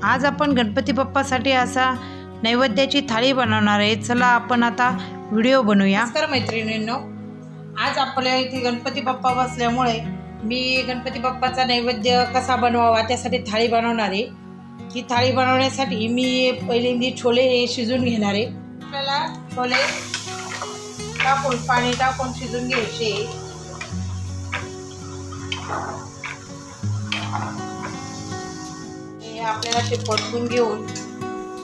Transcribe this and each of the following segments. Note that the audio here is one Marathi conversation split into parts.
आज आपण गणपती बाप्पासाठी असा नैवेद्याची थाळी बनवणार आहे। चला आपण आता व्हिडिओ बनवूया। नमस्कार मैत्रिणींनो, आज आपल्या इथे गणपती बाप्पा बसल्यामुळे मी गणपती बाप्पाचा नैवेद्य कसा बनवावा त्यासाठी थाळी बनवणार आहे। ही थाळी बनवण्यासाठी मी पहिल्यांदा छोले शिजून घेणार आहे। आपल्याला छोले टाकून पाणी टाकून शिजून घ्यायचे। आपल्याला ते परतून घेऊन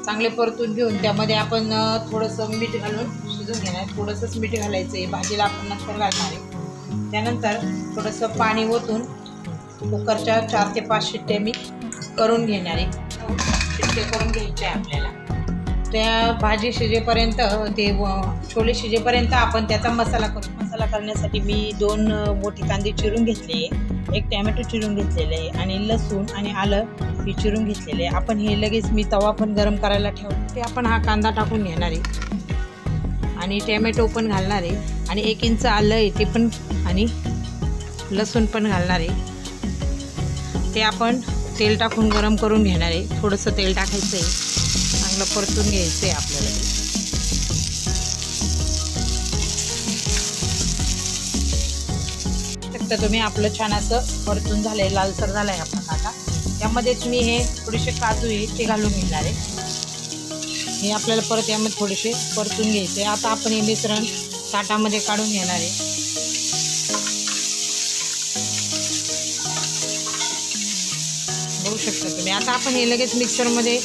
चांगले परतून घेऊन त्यामध्ये आपण थोडंसं मीठ घालून शिजून घेणार। थोडंसंच मीठ घालायचं आहे, भाजीला आपण नंतर घालणार आहे। त्यानंतर थोडंसं पाणी ओतून कुकरच्या 4 ते 5 शिट्ट्या मी करून घेणार आहे। शिट्टे करून घ्यायचे आहे आपल्याला। त्या भाजी शिजेपर्यंत ते छोले शिजेपर्यंत आपण त्याचा मसाला करू। मसाला करण्यासाठी मी 2 मोठी कांदे चिरून घेतले, 1 टॅमॅटो चिरून घेतलेले आहे आणि लसूण आणि आलं हे चिरून घेतलेले आहे। आपण हे लगेच मी तवा पण गरम करायला ठेवतो। ते आपण हा कांदा टाकून घेणार आहे आणि टॅमॅटो पण घालणार आहे आणि 1 इंच आलं आहे ते पण आणि लसूण पण घालणार आहे। ते आपण तेल टाकून गरम करून घेणार आहे। थोडंसं तेल टाकायचं आहे, चांगलं परतून घ्यायचं आहे आपल्याला। तर तुम्ही आपलं छान असं परतून झालंय, लालसर झालंय आपण। आता त्यामध्येच मी हे थोडेसे काजू आहे ते घालून घेणार आहे। हे आपल्याला परत यामध्ये थोडेसे परतून घ्यायचे। आता आपण हे मिश्रण ताटामध्ये काढून घेणार आहे। बघू शकता तुम्ही। आता आपण हे लगेच मिक्सरमध्ये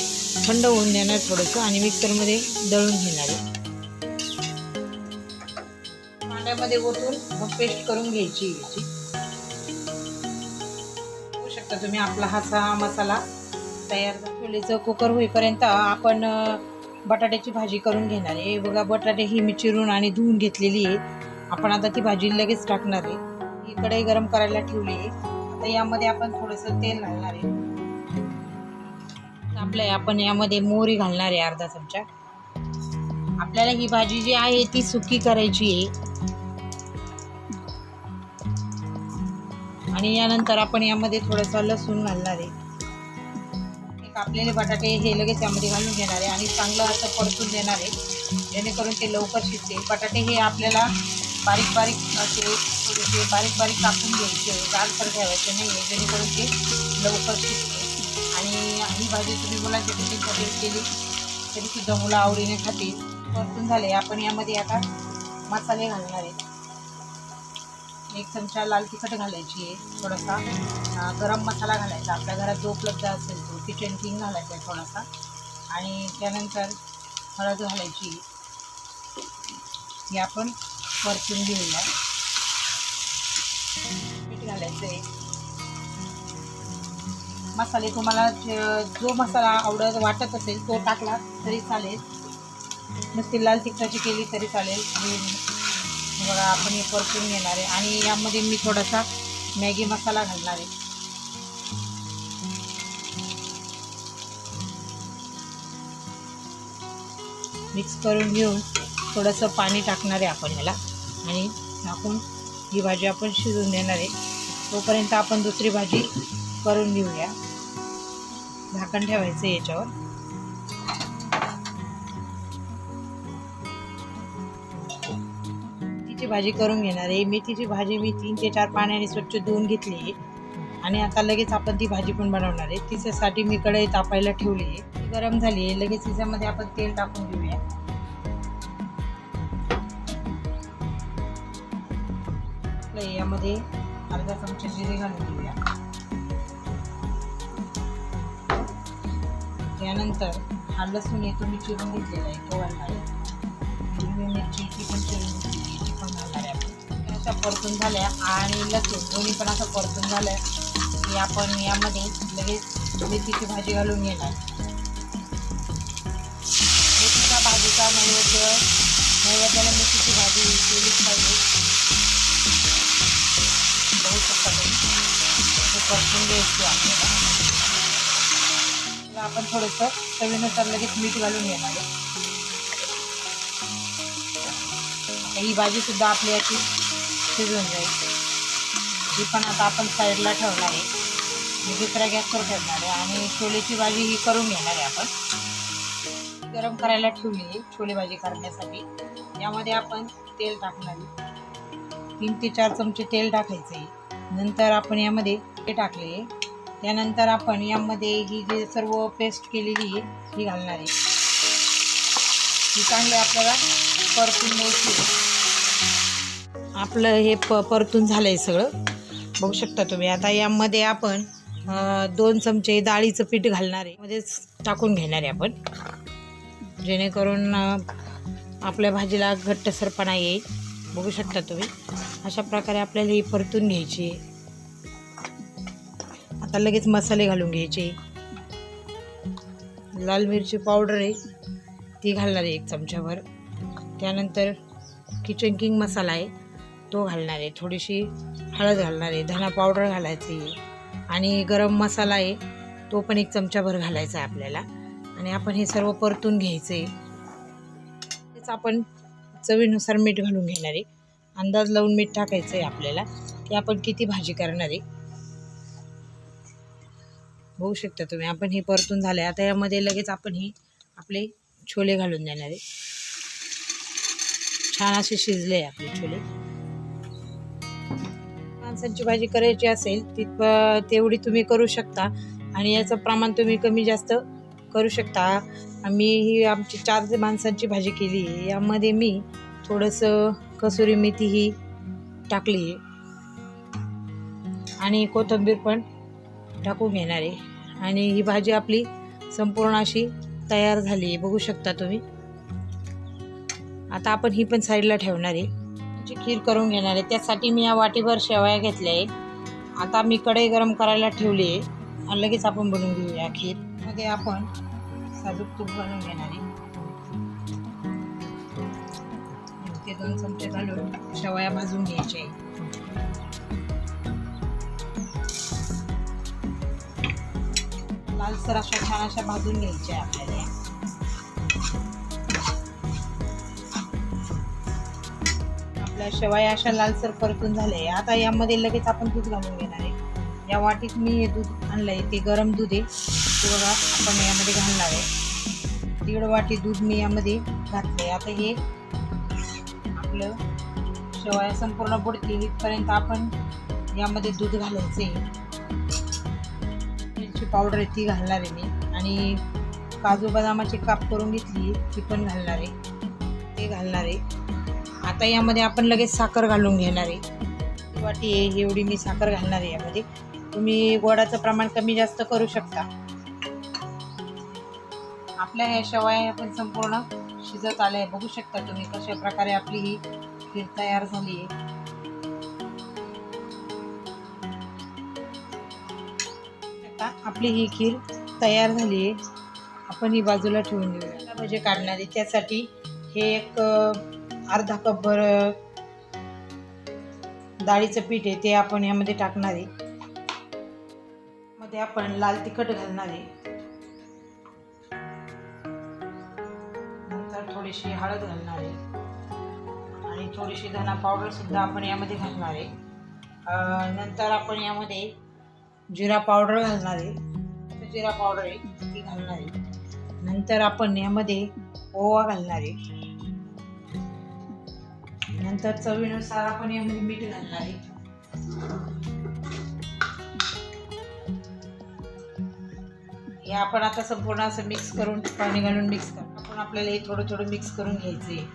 थंड होऊन देणार थोडंसं आणि मिक्सरमध्ये दळून घेणार आहे। पाण्यामध्ये ओतून मग पेस्ट करून घ्यायची याची। बघू शकता तुम्ही आपला हा मसाला तयार झाला। छोलेचं कुकर होईपर्यंत आपण बटाट्याची भाजी करून घेणार आहे। बघा, बटाटे ही मी चिरून आणि धुवून घेतलेली आहे। आपण आता ती भाजी लगेच टाकणार आहे। ही कढई गरम करायला ठेवली आहे। आता यामध्ये आपण थोडंसं तेल घालणार आहे। आपण यामध्ये मोहरी घालणार आहे अर्धा चमचा। आपल्याला ही भाजी जी आहे ती सुकी करायची आहे आणि यानंतर आपण यामध्ये थोडंसं लसूण घालणार आहे। कापलेले बटाटे हे लगेच यामध्ये घालून घेणार आहे आणि चांगलं असं परतून देणार आहे, जेणेकरून ते लवकर शिजते। बटाटे हे आपल्याला बारीक बारीक असे थोडेसे बारीक बारीक कापून घ्यायचे, जाडसर ठेवायचे नाही आहे, जेणेकरून ते लवकर शिजते। आणि ही भाजी तुम्ही मुलांच्या टिफिनसाठी केली तरी सुद्धा मुलं आवडीने खातील। परतून झाले, आपण यामध्ये आता मसाले घालणार आहे। 1 चमचा लाल तिखट घालायची आहे, थोडासा गरम मसाला घालायचा, आपल्या घरात जो उपलब्ध असेल तो, किचन किंग घालायचा आहे थोडासा, आणि त्यानंतर हळद घालायची। हे आपण परतून घेऊया। मीठ घालायचं आहे। मसाले तुम्हाला जो मसाला वाटत असेल तो टाकला तरी चालेल, नुसती लाल तिखटाची केली तरी चालेल। बघा, आपण हे परतून घेणार आहे आणि यामध्ये मी थोडासा मॅगी मसाला घालणार आहे। मिक्स करून घेऊन थोडंसं पाणी टाकणार आहे आपण याला आणि टाकून ही भाजी आपण शिजवून देणार आहे। तोपर्यंत आपण दुसरी भाजी करून घेऊया। झाकण ठेवायचं याच्यावर। मेथीची भाजी करून घेणार आहे। मेथीची भाजी मी 3 ते 4 पाण्याने स्वच्छ धुवून घेतली आहे आणि आता लगेच आपण ती भाजी पण बनवणार आहे। तिच्यासाठी मी कढई तापायला ठेवली आहे, ती गरम झाली आहे। लगेच तिच्यामध्ये आपण तेल टाकून घेऊया। यामध्ये अर्धा चमचा जिरे घालून घेऊया। त्यानंतर हा लसूण हे तुम्ही चिरून घेतलेला आहे तो घालणार आहे। हिरवी मिरची ती पण चिरून घेतलेली ती पण घालणार आहे आपण। त्याचा परतून झाल्या आणि लसूण दोन्ही पण असं परतून झालं की आपण यामध्ये लगेच मेथीची भाजी घालून घेणार। मेथीच्या भाजीचा नैवेद्याला मेथीची भाजी केलीच पाहिजे। बघू शकता तुम्ही, परतून घ्यायची आपल्याला। आपण थोडंसं चवीनुसार लगेच मीठ घालून घेणार आहे। ही भाजी सुद्धा आपली याची शिजून जाईल। ही पण आता आपण साईडला ठेवणार आहे। मी दुसऱ्या गॅसवर ठेवणार आहे आणि छोलेची भाजी ही करून घेणार आहे आपण. गरम करायला ठेवली आहे छोले भाजी करण्यासाठी. यामध्ये आपण तेल टाकणार आहे. 3 ते 4 चमचे तेल टाकायचे आहे. नंतर आपण यामध्ये ते टाकले. त्यानंतर आपण यामध्ये ही जी सर्व पेस्ट केलेली आहे ही घालणार आहे. ही चांगली आपल्याला परतून घ्यायची आहे. आपलं हे परतून झालं आहे सगळं, बघू शकता तुम्ही. आता यामध्ये आपण 2 चमचे डाळीचं पीठ घालणार आहे, मध्येच टाकून घेणार आहे आपण, जेणेकरून आपल्या भाजीला घट्टसरपणा येईल. बघू शकता तुम्ही. अशा प्रकारे आपल्याला ही परतून घ्यायची आहे. आता लगेच मसाले घालून घ्यायचे. लाल मिरची पावडर आहे ती घालणार आहे 1 चमचाभर. त्यानंतर किचन किंग मसाला आहे तो घालणार आहे. थोडीशी हळद घालणार आहे. धना पावडर घालायची आहे आणि गरम मसाला आहे तो पण 1 चमचाभर घालायचा आहे आपल्याला. आणि आपण हे सर्व परतून घ्यायचं आहे. तेच आपण चवीनुसार मीठ घालून घेणार आहे. अंदाज लावून मीठ टाकायचं आहे आपल्याला की आपण किती भाजी करणार आहे. बघू शकता तुम्ही. आपण हे परतून झालं आहे. आता यामध्ये लगेच आपण हे आपले छोले घालून देणार आहे. छान असे शिजले आहे आपले छोले. माणसांची भाजी करायची असेल तेवढी तुम्ही करू शकता आणि याचं प्रमाण तुम्ही कमी जास्त करू शकता. आम्ही ही आमची 4 माणसांची भाजी केली आहे. यामध्ये मी थोडंसं कसुरी मेथी ही टाकली आहे आणि कोथिंबीर पण टाकून घेणार आहे. आणि ही भाजी आपली संपूर्ण अशी तयार झाली आहे, बघू शकता तुम्ही. आता आपण ही पण साईडला ठेवणार आहे. खीर करून घेणार आहे. त्यासाठी मी या वाटीभर शेवया घेतल्या आहे. आता मी कढई गरम करायला ठेवली आहे आणि लगेच आपण बनवून घेऊया खीर. मध्ये आपण साजूक तूप घालून घेणार आहे. ते 2 चमचे घालून शेवया भाजून घ्यायचे आहे. लालसर अशा छान अशा भाजून घ्यायच्या आपल्याला. आपल्या शेवया अशा लालसर परतून झाले. आता यामध्ये लगेच आपण दूध घालून घेणार आहे. या वाटीत मी हे दूध आणलं आहे, ते गरम दूध आहे, ते बघा आपण यामध्ये घालणार आहे. 1.5 वाटी दूध मी यामध्ये घातले. आता हे आपलं शेवया संपूर्ण बुडतील इथपर्यंत आपण यामध्ये दूध घालायचे. मिरची पावडर आहे ती घालणार आहे मी आणि काजू बदामाची काप करून घेतली ती पण घालणार आहे, ते घालणार आहे. आता यामध्ये आपण लगेच साखर घालून घेणार आहे. 1 वाटी आहे एवढी मी साखर घालणार आहे यामध्ये. तुम्ही गोडाचं प्रमाण कमी जास्त करू शकता. आपल्या ह्या शेवया आपण संपूर्ण शिजत आल्या आहे, बघू शकता तुम्ही कशा प्रकारे आपली ही खीर तयार झाली आहे. आता आपली ही खीर तयार झाली आहे. आपण ही बाजूला ठेवून देऊया. भजे काढणार आहे त्यासाठी हे एक अर्धा कपभर डाळीचं पीठ आहे ते आपण यामध्ये टाकणार आहे. मध्ये आपण लाल तिखट घालणार आहे. नंतर थोडीशी हळद घालणार आहे आणि थोडीशी धना पावडर सुद्धा आपण यामध्ये घालणार आहे. नंतर आपण यामध्ये जिरा पावडर घालणार आहे. जिरा पावडर आहे ती घालणार आहे. नंतर आपण यामध्ये ओवा घालणार आहे. नंतर चवीनुसार आपण यामध्ये मीठ घालणार आहे. हे आपण आता संपूर्ण असं मिक्स करून पाणी घालून मिक्स करू. आपण आपल्याला हे थोडं थोडं मिक्स करून घ्यायचं आहे.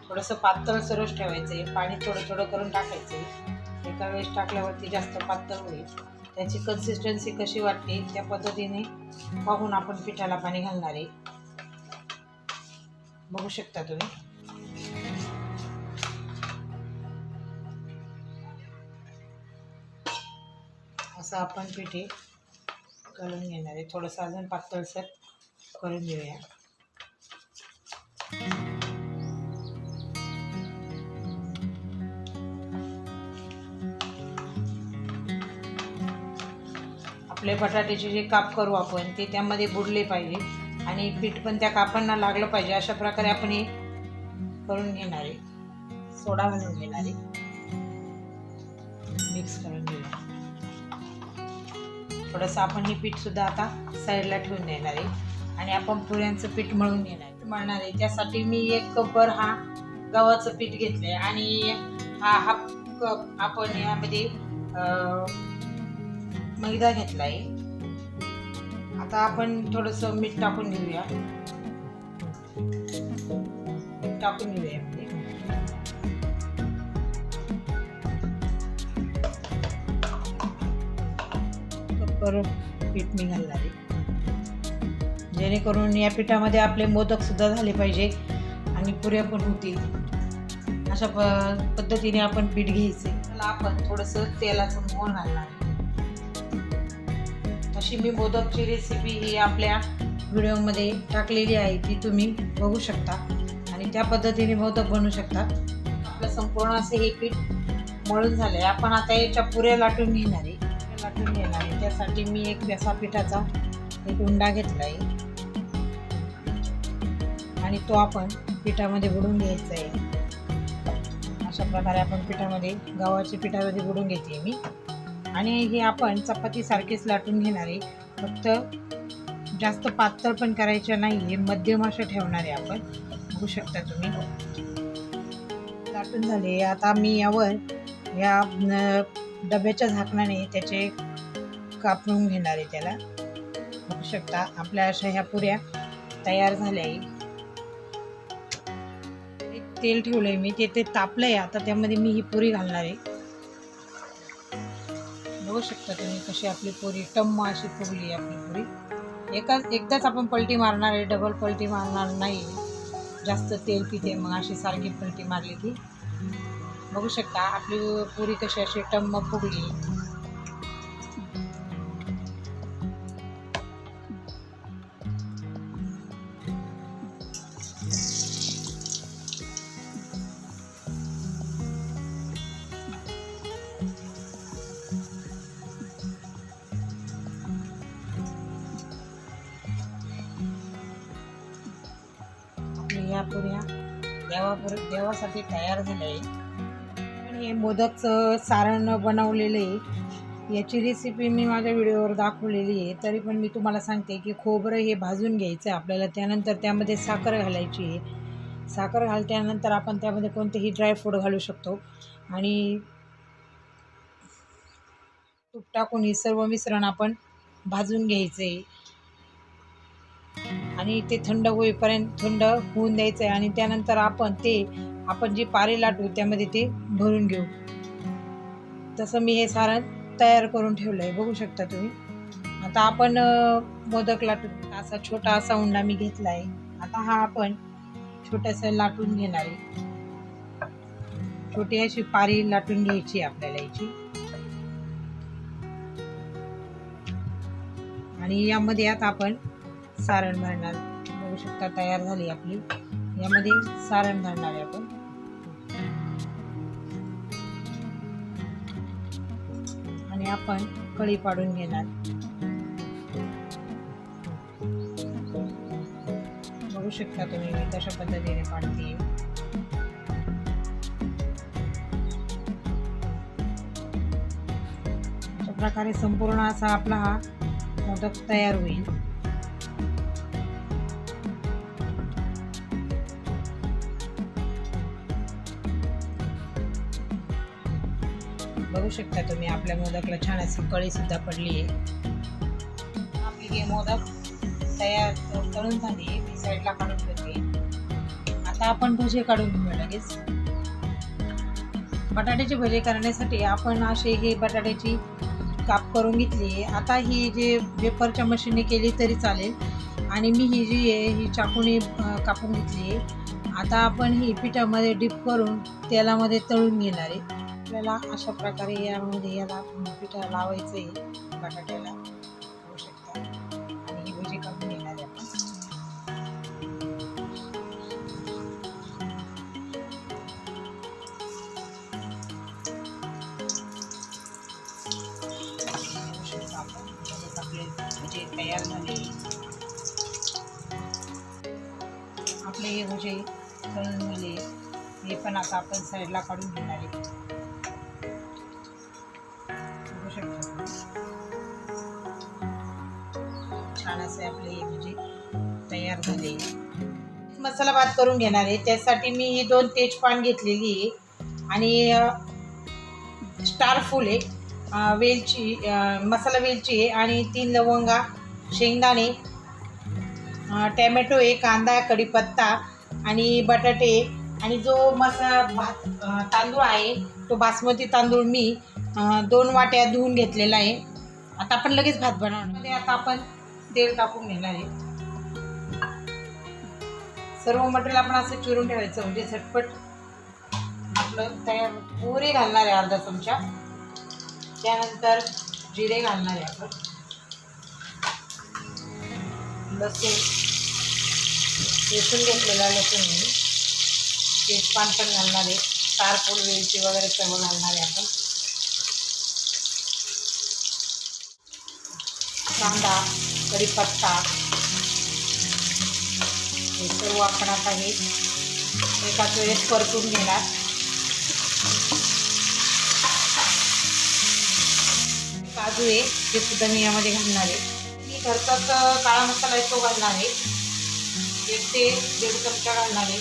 थोडंसं पातळ सरस ठेवायचं आहे. पाणी थोडं थोडं करून टाकायचं आहे. एका वेळेस टाकल्यावरती जास्त पातळ होईल. त्याची कन्सिस्टन्सी कशी वाटते त्या पद्धतीने पाहून आपण पिठाला पाणी घालणार आहे, बघू शकता तुम्ही. असं आपण पिठे करून घेणार आहे. थोडंसं अजून पातळसर करून घेऊया. आपले बटाट्याचे जे काप करू आपण ते त्यामध्ये बुडले पाहिजे आणि पीठ पण त्या कापांना लागलं पाहिजे. अशा प्रकारे आपण हे करून घेणार आहे. सोडा घालून घेणार आहे. मिक्स करून घेऊया. थोडंसं आपण हे पीठसुद्धा आता साईडला ठेवून देणार आहे आणि आपण पुऱ्यांचं पीठ मळून मळणार आहे. त्यासाठी मी 1 कपभर हा गव्हाचं पीठ घेतलं आहे आणि हाफ कप आपण यामध्ये मैदा घेतला आहे. आता आपण थोडंसं मीठ टाकून घेऊया. टाकून घेऊया यामध्ये. कपभर पीठ मी घालणार आहे, जेणेकरून या पिठामध्ये आपले मोदक सुद्धा झाले पाहिजे आणि पुऱ्या पण होतील. अशा पद्धतीने आपण पीठ घ्यायचे. त्याला आपण थोडंसं तेलाचं मोहन घालणार आहे. अशी मी मोदकची रेसिपी ही आपल्या व्हिडिओमध्ये टाकलेली आहे, ती तुम्ही बघू शकता आणि त्या पद्धतीने मोदक बनवू शकता. आपलं संपूर्ण असं हे पीठ मळून झालं आहे. आपण आता याच्या पुऱ्या लाटून घेणार आहे. त्यासाठी मी एक बेसा पिठाचा एक उंडा घेतला आहे आणि तो आपण पिठामध्ये बुडवून घ्यायचा आहे. अशा प्रकारे आपण पिठामध्ये गव्हाच्या पिठामध्ये बुडवून घेते मी आणि हे आपण चपातीसारखेच लाटून घेणार आहे. फक्त जास्त पातळ पण करायचं नाही आहे, मध्यम असं ठेवणार आहे आपण. बघू शकता तुम्ही लाटून झाले. आता मी यावर या डब्याच्या झाकणाने त्याचे कापून घेणार आहे त्याला. बघू शकता आपल्या अशा ह्या पुऱ्या तयार झाल्या आहे. तेल ठेवलंय मी, ते तापलंय. आता त्यामध्ये मी ही पुरी घालणार आहे. बघू शकता तुम्ही कशी आपली पुरी टम्म अशी फुगली आपली पुरी. एकदाच आपण पलटी मारणार आहे, डबल पलटी मारणार नाही. जास्त तेल पिते मग अशी सारखी पलटी मारली की. बघू शकता आपली पुरी कशी अशी टम्म फुगली. या पुऱ्या देवासाठी तयार झाल्या आहे. पण हे मोदकचं सारण बनवलेलं आहे, याची रेसिपी मी माझ्या व्हिडिओवर दाखवलेली आहे. तरी पण मी तुम्हाला सांगते की खोबरं हे भाजून घ्यायचं आहे आपल्याला. त्यानंतर त्यामध्ये साखर घालायची आहे. साखर घालल्यानंतर आपण त्यामध्ये कोणतेही ड्रायफ्रूट घालू शकतो आणि तूप टाकून हे सर्व मिश्रण आपण भाजून घ्यायचं आहे आणि ते थंड होईपर्यंत थंड होऊन द्यायचं आहे आणि त्यानंतर आपण जे पारी लाटू त्यामध्ये ते भरून घेऊ. तसं मी हे सारण तयार करून ठेवलं आहे, बघू शकता तुम्ही. आता आपण मोदक लाटू. असा छोटा असा उंडा मी घेतला आहे. आता हा आपण छोटासा लाटून घेणार आहे. छोटी अशी पारी लाटून घ्यायची आपल्याला याची आणि यामध्ये आता आपण सारण भरणार. बघू शकता तयार झाली आपली. यामध्ये सारण भरणार आहे आपण आणि आपण कढी पाडून घेणार. बघू शकता तुम्ही मी कशा पद्धतीने पाडते. अशा प्रकारे संपूर्ण असा आपला हा मोदक तयार होईल. बघू शकता तुम्ही आपल्या मोदकला छान अशी कळी सुद्धा पडली आहे. आपली हे मोदक तयार करून झाली. मी साईडला काढून ठेवते. आता आपण भजे काढून घेऊया लगेच. बटाट्याचे भजे करण्यासाठी आपण असे हे बटाट्याची काप करून घेतली. आता ही जे वेफरच्या मशीनने केली तरी चालेल आणि मी ही जी आहे ही चाकूने कापून घेतली आहे. आता आपण ही पिठामध्ये डिप करून तेलामध्ये तळून घेणार आहे. आपल्याला अशा प्रकारे यामध्ये याला पिठा लावायचं आहे बटाट्याला. होऊ शकता आणि ही भजी काढून घेणार आहे आपण. आपले भजे तयार झाले. आपले हे भजे तळून झाले. हे पण आता आपण साईडला काढून घेणार आहे. बघू शकता छान असे आपले हे भजी तयार झाले. मसाला भात करून घेणार आहे. त्यासाठी मी 2 तेजपान घेतलेली आहे आणि स्टार फूल आहे, वेलची, मसाला वेलची आहे आणि 3 लवंगा, शेंगदाणे, टॅमॅटो आहे, कांदा, कढीपत्ता आणि बटाटे. आणि जो भात तांदूळ आहे तो बासमती तांदूळ मी 2 वाट्या धुवून घेतलेला आहे. आता आपण लगेच भात बनवणार. आता आपण तेल टाकून घेणार आहे. सर्व मटेरियल आपण असं चिरून ठेवायचं म्हणजे झटपट आपलं तयार. मोहरी घालणार आहे अर्धा चमचा. त्यानंतर जिरे घालणार आहे आपण. लसूण घेतलेला लसूण मी. तेजपान पण घालणार आहे. स्टार फूल, वेलची वगैरे सर्व घालणार आहे आपण. कांदा, कढीपत्ता हे सर्व आपण आता हे एकाच वेळेस परतून घेणार. काजू आहे ते सुद्धा मी यामध्ये घालणार आहे. मी घरचाच काळा मसाला आहे तो घालणार आहे. 1 ते 1.5 चमचा घालणार आहे.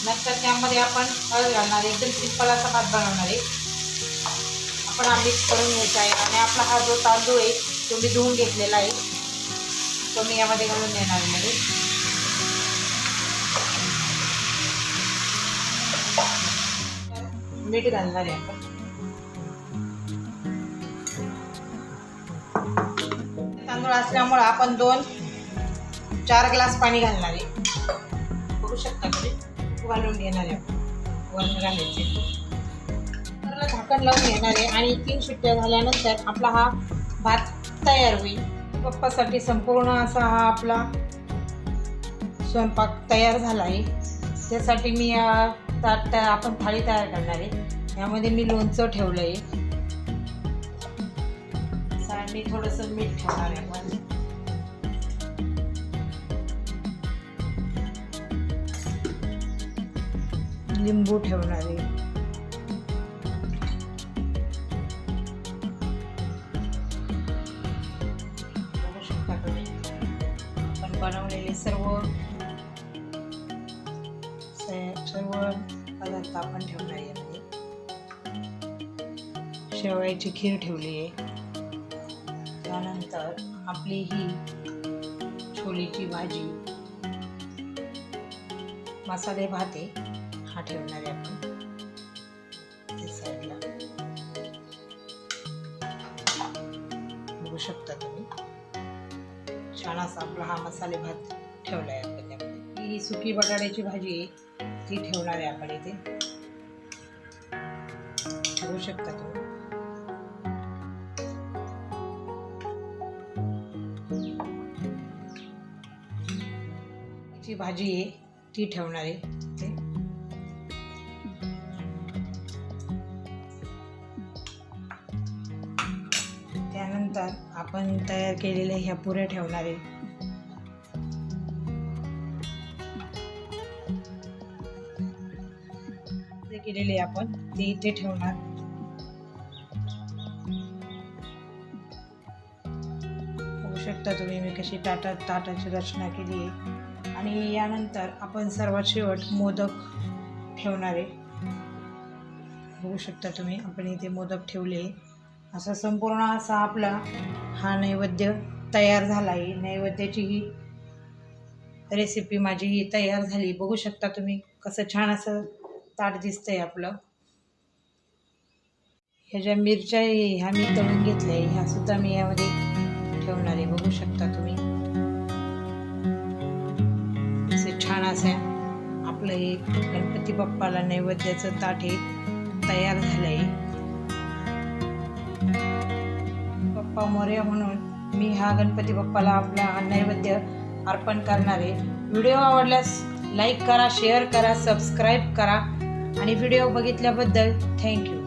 नंतर त्यामध्ये आपण हळद घालणार आहे. एकदम सिंपल असा भात बनवणार आहे. आपण हा मिक्स करून घ्यायचा आहे. आणि आपला हा जो तांदूळ आहे तो मी धुवून घेतलेला आहे तो मी यामध्ये घालून देणार आहे. मीठ घालणार आहे आपण. तांदूळ असल्यामुळं आपण 2-4 ग्लास पाणी घालणार आहे. बघू शकता तुम्ही. घालून घेणार आहे आपण. वरण घालायचे. झाकण लावून घेणार आहे आणि 3 शिट्ट्या झाल्यानंतर आपला हा भात तयार होईल. बाप्पासाठी संपूर्ण असा हा आपला स्वयंपाक तयार झाला आहे. त्यासाठी मी आपण थाळी तयार करणार आहे. यामध्ये मी लोणचं ठेवलं आहे. मी थोडंसं मीठ ठेवणार आहे आपण. लिंबू ठेवणार आहे. बघू शकता तुम्ही आपण बनवलेले सर्व पदार्थ आपण ठेवणार आहे. यामध्ये शेवयाची खीर ठेवली आहे. त्यानंतर आपली ही छोलेची भाजी, मसाले भात आहे हा ठेवणार आहे आपण त्या साईडला. बघू शकता तुम्ही छान असा आपला हा मसाले भात ठेवला आहे आपण. त्यामध्ये ही सुकी बटाट्याची भाजी आहे ती ठेवणार आहे आपण इथे. बघू शकता तुम्ही. ची भाजी आहे ती ठेवणार आहे इथे. त्यानंतर आपण तयार केलेल्या ह्या पुऱ्या ठेवणार आहे. ते केलेले आपण ते इथे ठेवणार. बघू शकता तुम्ही मी कशी ताटाची रचना केली आहे. आणि यानंतर आपण सर्वात शेवट मोदक ठेवणार आहे. बघू शकता तुम्ही आपण इथे मोदक ठेवले. असा संपूर्ण असा आपला हा नैवेद्य तयार झाला आहे. नैवेद्याची ही रेसिपी माझी ही तयार झाली. बघू शकता तुम्ही कसं छान असं ताट दिसतंय आपलं. ह्या ज्या मिरच्या आहे ह्या मी तळून घेतल्या आहे. ह्या सुद्धा मी यामध्ये ठेवणार आहे. बघू शकता तुम्ही छान असं आपलं हे गणपती बाप्पाला नैवेद्याचं ताट हे तयार झालं आहे. बाप्पा मोरया म्हणून मी हा गणपती बाप्पाला आपला हा नैवेद्य अर्पण करणार आहे. व्हिडिओ आवडल्यास लाईक करा, शेअर करा, सबस्क्राईब करा आणि व्हिडिओ बघितल्याबद्दल थँक्यू.